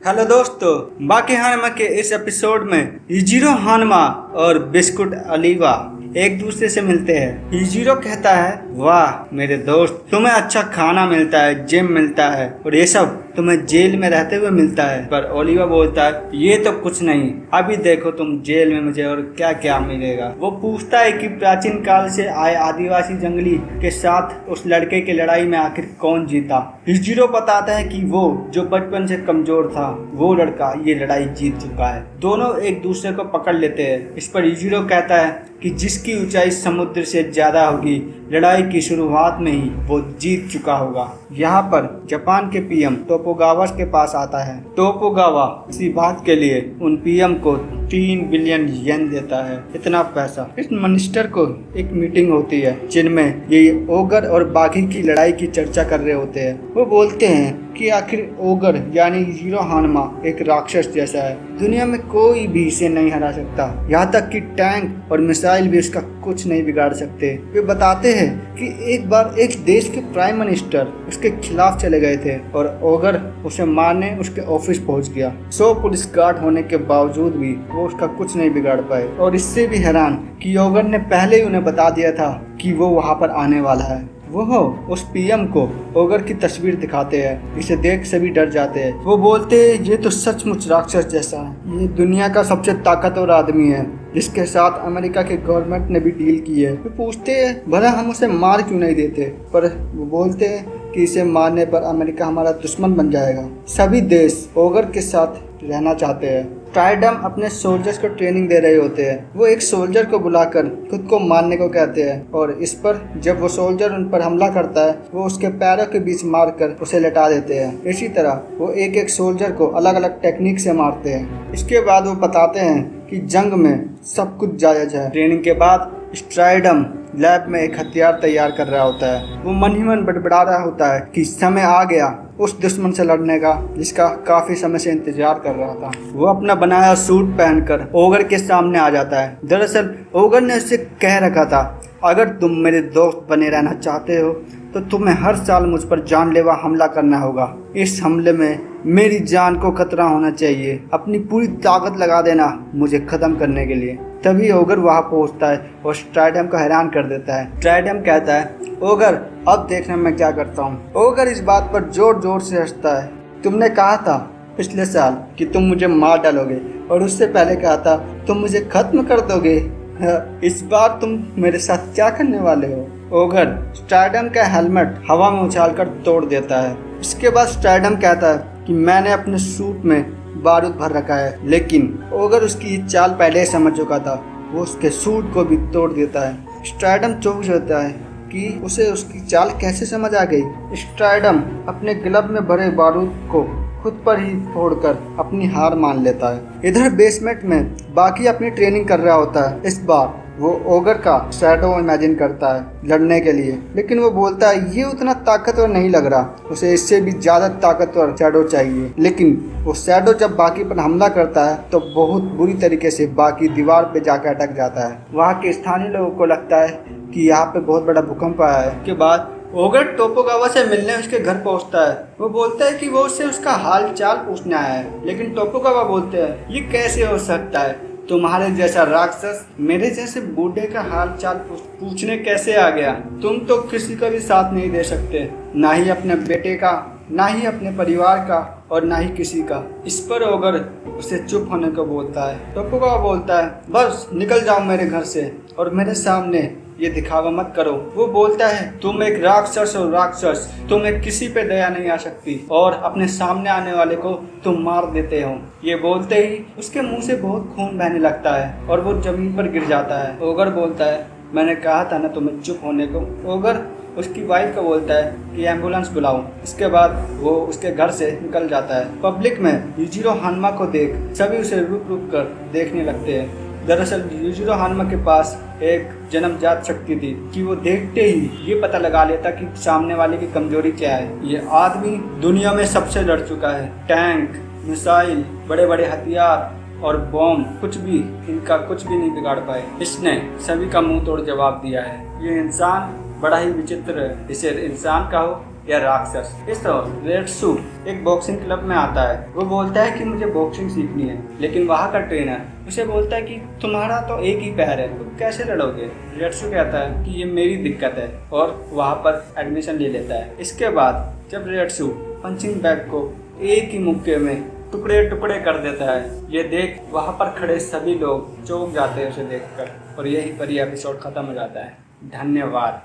Hello दोस्तों, बाकी हानमा के इस एपिसोड में इजीरो हानमा और बिस्कुट अलीवा एक दूसरे से मिलते हैं। इजीरो कहता है, वाह मेरे दोस्त, तुम्हें अच्छा खाना मिलता है, जिम मिलता है और ये सब तुम्हें जेल में रहते हुए मिलता है। पर ओलिवा बोलता है, ये तो कुछ नहीं, अभी देखो तुम जेल में मुझे और क्या क्या मिलेगा। वो पूछता है कि प्राचीन काल से आए आदिवासी जंगली के साथ उस लड़के की लड़ाई में आखिर कौन जीता। इजीरो बताता है कि वो जो बचपन से कमजोर था वो लड़का ये लड़ाई जीत चुका है। दोनों एक दूसरे को पकड़ लेते हैं। इस पर इजीरो कहता है कि जिसकी ऊंचाई समुद्र से ज्यादा होगी, लड़ाई की शुरुआत में ही वो जीत चुका होगा। यहाँ पर जापान के पीएम टोकुगावा के पास आता है। टोकुगावा इसी बात के लिए उन पीएम को 3 बिलियन येन देता है। इतना पैसा। इस मिनिस्टर को एक मीटिंग होती है जिनमें ये ओगर और बाघी की लड़ाई की चर्चा कर रहे होते हैं। वो बोलते हैं कि आखिर ओगर यानी इजीरो हानमा एक राक्षस जैसा है, दुनिया में कोई भी इसे नहीं हरा सकता, यहाँ तक कि टैंक और मिसाइल भी उसका कुछ नहीं बिगाड़ सकते। वे बताते हैं कि एक बार एक देश के प्राइम मिनिस्टर उसके खिलाफ चले गए थे और ओगर उसे मारने उसके ऑफिस पहुंच गया। 100 पुलिस गार्ड होने के बावजूद भी वो उसका कुछ नहीं बिगाड़ पाए। और इससे भी हैरान कि ओगर ने पहले ही उन्हें बता दिया था कि वो वहाँ पर आने वाला है। वो उस पीएम को ओगर की तस्वीर दिखाते हैं। इसे देख सभी डर जाते हैं। वो बोलते हैं, ये तो सचमुच राक्षस जैसा है, ये दुनिया का सबसे ताकतवर आदमी है जिसके साथ अमेरिका के गवर्नमेंट ने भी डील की है। वो पूछते हैं, भला हम उसे मार क्यों नहीं देते। पर वो बोलते हैं कि इसे मारने पर अमेरिका हमारा दुश्मन बन जाएगा। सभी देश ओगर के साथ रहना चाहते हैं। ट्राइडम अपने सोल्जर्स को ट्रेनिंग दे रहे होते हैं। वो एक सोल्जर को बुलाकर खुद को मारने को कहते हैं और इस पर जब वो सोल्जर उन पर हमला करता है वो उसके पैरों के बीच मारकर उसे लेटा देते हैं। इसी तरह वो एक एक सोल्जर को अलग अलग टेक्निक से मारते हैं। इसके बाद वो बताते हैं कि जंग में सब कुछ जायज है। ट्रेनिंग के बाद स्ट्राइडम लैब में एक हथियार तैयार कर रहा होता है। वो मन ही मन बड़बड़ा रहा होता है कि समय आ गया उस दुश्मन से लड़ने का जिसका काफी समय से इंतजार कर रहा था। वो अपना बनाया सूट पहनकर ओगर के सामने आ जाता है। दरअसल ओगर ने उससे कह रखा था, अगर तुम मेरे दोस्त बने रहना चाहते हो तो तुम्हें हर साल मुझ पर जानलेवा हमला करना होगा। इस हमले में मेरी जान को खतरा होना चाहिए। अपनी पूरी ताकत लगा देना मुझे खत्म करने के लिए। तभी ओगर वहां पहुंचता है और स्ट्राइडम को हैरान कर देता है। स्ट्राइडम कहता है, ओगर अब देखना मैं क्या करता हूँ। ओगर इस बात पर जोर जोर से हंसता है। तुमने कहा था पिछले साल कि तुम मुझे मार डालोगे और उससे पहले कहा था तुम मुझे खत्म कर दोगे। इस बार तुम मेरे साथ क्या करने वाले हो। ओगर स्ट्राइडम का हेलमेट हवा में उछालकर तोड़ देता है। इसके बाद स्ट्राइडम कहता है कि मैंने अपने सूट में बारूद भर रखा है, लेकिन ओगर उसकी चाल पहले ही समझ चुका था। वो उसके सूट को भी तोड़ देता है। स्ट्राइडम चौंक जाता है कि उसे उसकी चाल कैसे समझ आ गई। स्ट्राइडम अपने ग्लव में भरे बारूद को खुद पर ही फोड़कर अपनी हार मान लेता है। इधर बेसमेंट में बाकी अपनी ट्रेनिंग कर रहा होता है। इस बार वो ओगर का शैडो इमेजिन करता है लड़ने के लिए, लेकिन वो बोलता है ये उतना ताकतवर नहीं लग रहा, उसे इससे भी ज्यादा ताकतवर शैडो चाहिए। लेकिन वो शैडो जब बाकी पर हमला करता है तो बहुत बुरी तरीके से बाकी दीवार पे जाकर अटक जाता है। वहाँ के स्थानीय लोगों को लगता है कि यहाँ पे बहुत बड़ा भूकंप आया है। के बाद ओगर टोकुगावा से मिलने उसके घर पहुंचता है। वो बोलता है कि वो उससे उसका हाल चाल पूछने आया है, लेकिन टोकुगावा बोलते हैं, ये कैसे हो सकता है, तुम्हारे जैसा राक्षस मेरे जैसे बूढ़े का हाल चाल पूछने कैसे आ गया। तुम तो किसी का भी साथ नहीं दे सकते, ना ही अपने बेटे का, ना ही अपने परिवार का और ना ही किसी का। इस पर ओगर उसे चुप होने को बोलता है। टोकुगावा बोलता है, बस निकल जाओ मेरे घर से और मेरे सामने ये दिखावा मत करो। वो बोलता है, तुम एक राक्षस हो राक्षस, तुम्हें किसी पे दया नहीं आ सकती और अपने सामने आने वाले को तुम मार देते हो। ये बोलते ही उसके मुंह से बहुत खून बहने लगता है और वो जमीन पर गिर जाता है। ओगर बोलता है, मैंने कहा था ना तुम्हें चुप होने को। ओगर उसकी वाइफ को बोलता है कि एम्बुलेंस बुलाओ। इसके बाद वो उसके घर से निकल जाता है। पब्लिक में इजीरो हानमा को देख सभी उसे रुक रुक कर देखने लगते हैं। दरअसल इजीरो हानमा के पास एक जन्मजात शक्ति थी कि वो देखते ही ये पता लगा लेता कि सामने वाले की कमजोरी क्या है। ये आदमी दुनिया में सबसे लड़ चुका है। टैंक, मिसाइल, बड़े बड़े हथियार और बॉम्ब, कुछ भी इनका कुछ भी नहीं बिगाड़ पाए। इसने सभी का मुंह तोड़ जवाब दिया है। ये इंसान बड़ा ही विचित्र है। इसे इंसान कहो या राक्षस। इस तरह रेट्सू एक बॉक्सिंग क्लब में आता है। वो बोलता है कि मुझे बॉक्सिंग सीखनी है, लेकिन वहाँ का ट्रेनर उसे बोलता है कि तुम्हारा तो एक ही पैर है, तुम कैसे लड़ोगे। रेट्सू कहता है कि ये मेरी दिक्कत है और वहाँ पर एडमिशन ले लेता है। इसके बाद जब रेट्सू पंचिंग बैग को एक ही मुक्के में टुकड़े टुकड़े कर देता है, ये देख वहाँ पर खड़े सभी लोग चौंक जाते हैं उसे देखकर, और यहीं पर ये एपिसोड खत्म हो जाता है। धन्यवाद।